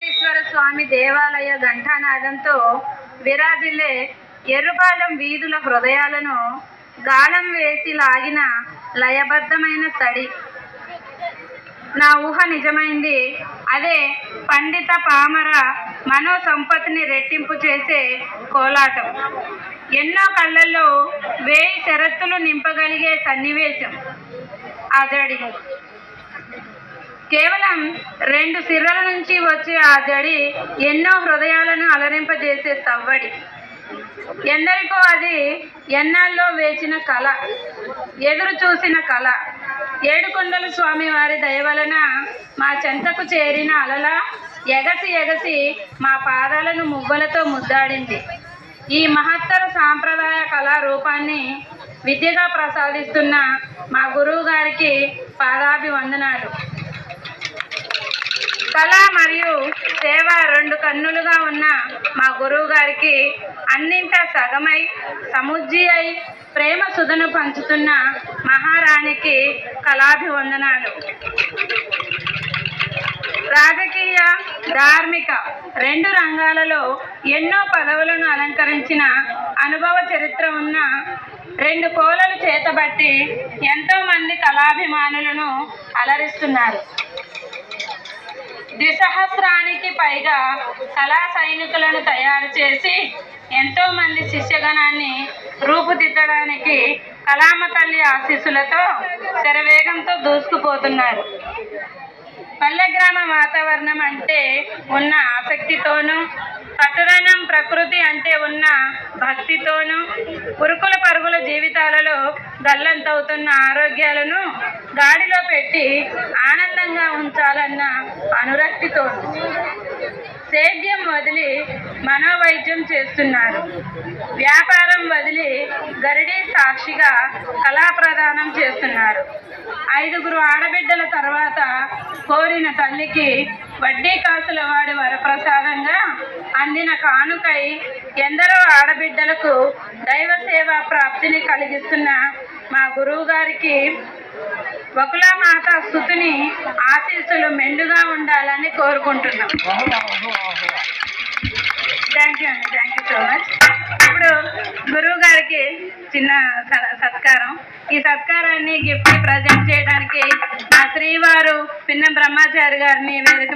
ఈశ్వర స్వామి దేవాలయ ఘంటానాదంతో విరాజిల్లే ఎర్రుపాలెం వీధుల హృదయాలను గాలం వేసి లాగిన లయబద్ధమైన తడి. నా ఊహ నిజమైంది. అదే పండిత పామర మనో సంపత్తిని రెట్టింపు చేసే కోలాటం. ఎన్నో కళ్ళల్లో 1000 షరతులు నింపగలిగే సన్నివేశం ఆ జడి. కేవలం 2 సిర్రల నుంచి వచ్చే ఆ జడి ఎన్నో హృదయాలను అలరింపజేసే సవ్వడి. ఎందరికో అది ఎన్నాళ్ళో వేచిన కళ, ఎదురు చూసిన కళ. ఏడుకొండల స్వామి వారి దయవలన మా చెంతకు చేరిన అలలా ఎగసి ఎగసి మా పాదాలను మువ్వలతో ముద్దాడింది. ఈ మహత్తర సాంప్రదాయ కళారూపాన్ని విద్యగా ప్రసాదిస్తున్న మా గురువు గారికి పాదాభివందనాలు. కళ మరియు సేవ 2 కన్నులుగా ఉన్న మా గురువు గారికి అన్నింటా సగమై సముజ్జి అయి ప్రేమ సుధను పంచుతున్న మహారాణికి కళాభివందనాలు. రాజకీయ, ధార్మిక 2 రంగాలలో ఎన్నో పదవులను అలంకరించిన అనుభవ చరిత్ర ఉన్న 2 కోలలు చేతబట్టి ఎంతోమంది కళాభిమానులను అలరిస్తున్నారు. ద్విసహస్రానికి పైగా కళా సైనికులను తయారు చేసి ఎంతోమంది శిష్యగణాన్ని రూపుదిద్దడానికి కళామ తల్లి ఆశీస్సులతో శరవేగంతో దూసుకుపోతున్నారు. పల్లె గ్రామ వాతావరణం అంటే ఉన్న ఆసక్తితోనూ, పట్టణం ప్రకృతి అంటే ఉన్న భక్తితోనూ, ఉరుకుల పరుగుల జీవితాలలో గల్లంతవుతున్న ఆరోగ్యాలను గాడిలో పెట్టి ఆనందంగా ఉంచాలన్న అనురక్తితోనూ సేద్యం వదిలి మనోవైద్యం చేస్తున్నారు. వ్యాపారం వదిలి గరిడీ సాక్షిగా కళా ప్రదానం చేస్తున్నారు. 5గురు ఆడబిడ్డల తర్వాత కోరిన తల్లికి వడ్డీ కాసుల వాడి వరప్రసాదంగా అందిన కానుకై ఎందరో ఆడబిడ్డలకు దైవ సేవా ప్రాప్తిని కలిగిస్తున్న మా గురువు గారికి వకులామాత స్తుతిని ఆశీస్సులు మెండుగా ఉండాలని కోరుకుంటున్నాం. థ్యాంక్ యూ అండి. Thank you so much. ఇప్పుడు గురువు గారికి చిన్న సత్కారం. ఈ సత్కారాన్ని గిఫ్ట్ ప్రజెంట్ చేయడానికి మా శ్రీవారు పిన్న బ్రహ్మచారి గారిని వేదిక